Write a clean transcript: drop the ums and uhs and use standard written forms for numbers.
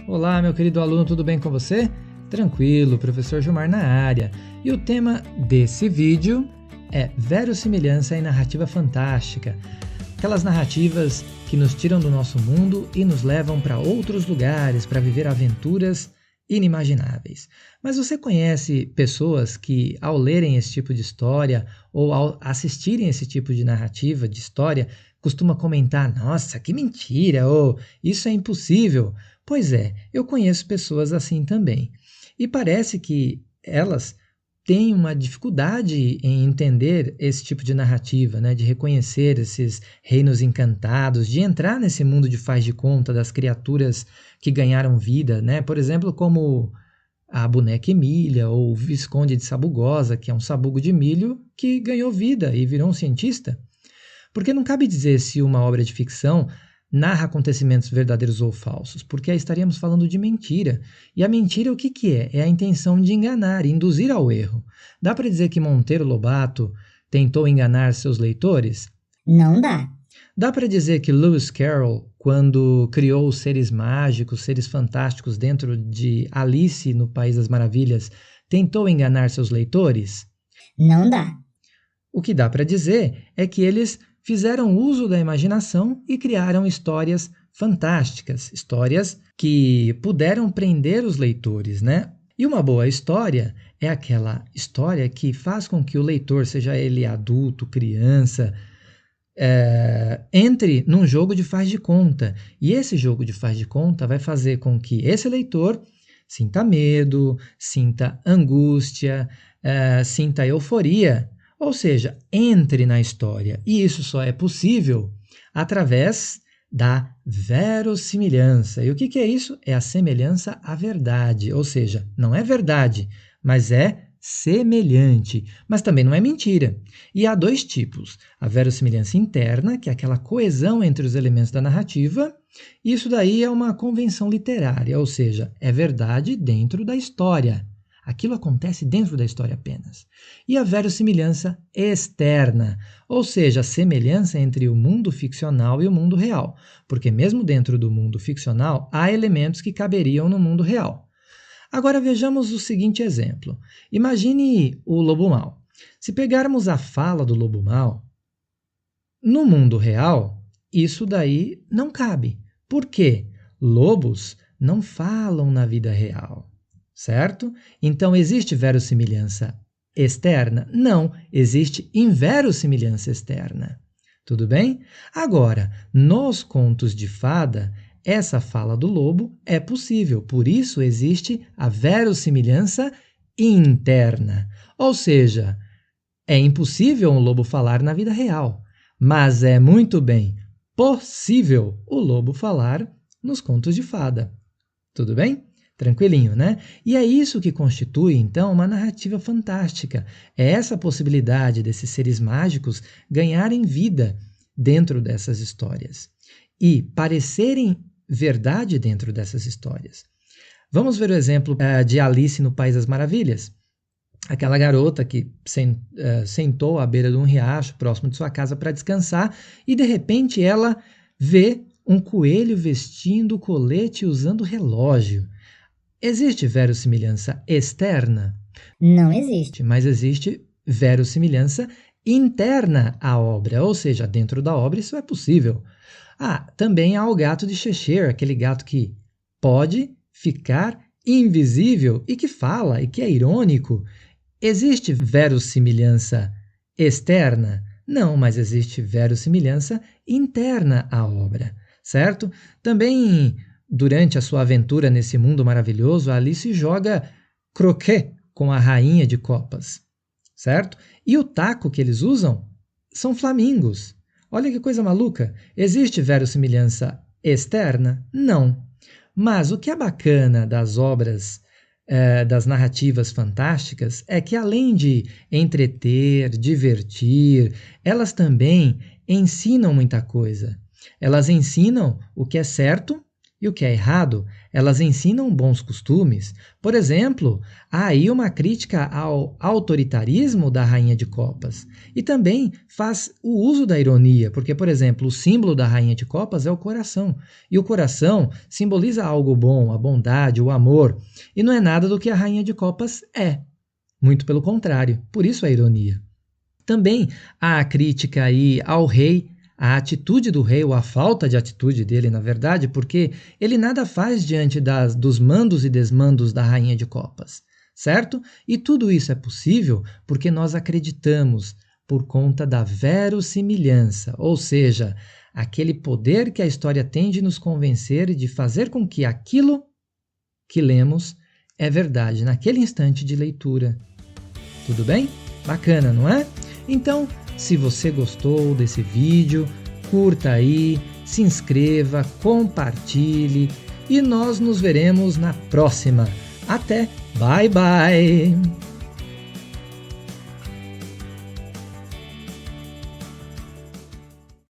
Olá, meu querido aluno, tudo bem com você? Tranquilo, professor Gilmar na área. E o tema desse vídeo é verossimilhança e narrativa fantástica. Aquelas narrativas que nos tiram do nosso mundo e nos levam para outros lugares, para viver aventuras inimagináveis. Mas você conhece pessoas que, ao lerem esse tipo de história ou ao assistirem esse tipo de narrativa, de história, costuma comentar: nossa, que mentira! Ou isso é impossível! Pois é, eu conheço pessoas assim também. E parece que elas têm uma dificuldade em entender esse tipo de narrativa, né? De reconhecer esses reinos encantados, de entrar nesse mundo de faz de conta das criaturas que ganharam vida, né? Por exemplo, como a boneca Emília ou o Visconde de Sabugosa, que é um sabugo de milho que ganhou vida e virou um cientista. Porque não cabe dizer se uma obra de ficção narra acontecimentos verdadeiros ou falsos, porque aí estaríamos falando de mentira. E a mentira o que é? É a intenção de enganar, induzir ao erro. Dá para dizer que Monteiro Lobato tentou enganar seus leitores? Não dá. Dá para dizer que Lewis Carroll, quando criou os seres mágicos, seres fantásticos dentro de Alice no País das Maravilhas, tentou enganar seus leitores? Não dá. O que dá para dizer é que eles fizeram uso da imaginação e criaram histórias fantásticas, histórias que puderam prender os leitores, né? E uma boa história é aquela história que faz com que o leitor, seja ele adulto, criança, entre num jogo de faz de conta. E esse jogo de faz de conta vai fazer com que esse leitor sinta medo, sinta angústia, sinta euforia, ou seja, entre na história. E isso só é possível através da verossimilhança. E o que é isso? É a semelhança à verdade, ou seja, não é verdade, mas é semelhante, mas também não é mentira. E há dois tipos: a verossimilhança interna, que é aquela coesão entre os elementos da narrativa. Isso daí é uma convenção literária, ou seja, é verdade dentro da história. Aquilo acontece dentro da história apenas. E a verossimilhança externa, ou seja, a semelhança entre o mundo ficcional e o mundo real, porque mesmo dentro do mundo ficcional há elementos que caberiam no mundo real. Agora vejamos o seguinte exemplo. Imagine o lobo mau. Se pegarmos a fala do lobo mau, no mundo real, isso daí não cabe. Por quê? Lobos não falam na vida real, certo? Então, existe verossimilhança externa? Não, existe inverossimilhança externa. Tudo bem? Agora, nos contos de fada, essa fala do lobo é possível, por isso existe a verossimilhança interna. Ou seja, é impossível um lobo falar na vida real, mas é muito bem possível o lobo falar nos contos de fada. Tudo bem? Tranquilinho, né? E é isso que constitui, então, uma narrativa fantástica. É essa possibilidade desses seres mágicos ganharem vida dentro dessas histórias e parecerem verdade dentro dessas histórias. Vamos ver o exemplo de Alice no País das Maravilhas. Aquela garota que sentou à beira de um riacho próximo de sua casa para descansar e, de repente, ela vê um coelho vestindo colete e usando relógio. Existe verossimilhança externa? Não existe. Mas existe verossimilhança interna à obra, ou seja, dentro da obra isso é possível. Também há o gato de Cheshire, aquele gato que pode ficar invisível e que fala e que é irônico. Existe verossimilhança externa? Não, mas existe verossimilhança interna à obra, certo? Também, durante a sua aventura nesse mundo maravilhoso, a Alice joga croquet com a rainha de copas, certo? E o taco que eles usam são flamingos. Olha que coisa maluca! Existe verossimilhança externa? Não. Mas o que é bacana das obras, das narrativas fantásticas, é que além de entreter, divertir, elas também ensinam muita coisa. Elas ensinam o que é certo E o que é errado, elas ensinam bons costumes. Por exemplo, há aí uma crítica ao autoritarismo da Rainha de Copas. E também faz o uso da ironia, porque, por exemplo, o símbolo da Rainha de Copas é o coração. E o coração simboliza algo bom, a bondade, o amor. E não é nada do que a Rainha de Copas é. Muito pelo contrário, por isso a ironia. Também há a crítica aí ao rei, a atitude do rei, ou a falta de atitude dele, na verdade, porque ele nada faz diante dos mandos e desmandos da Rainha de Copas, certo? E tudo isso é possível porque nós acreditamos por conta da verossimilhança, ou seja, aquele poder que a história tem de nos convencer e de fazer com que aquilo que lemos é verdade naquele instante de leitura. Tudo bem? Bacana, não é? Então, se você gostou desse vídeo, curta aí, se inscreva, compartilhe e nós nos veremos na próxima. Até! Bye, bye!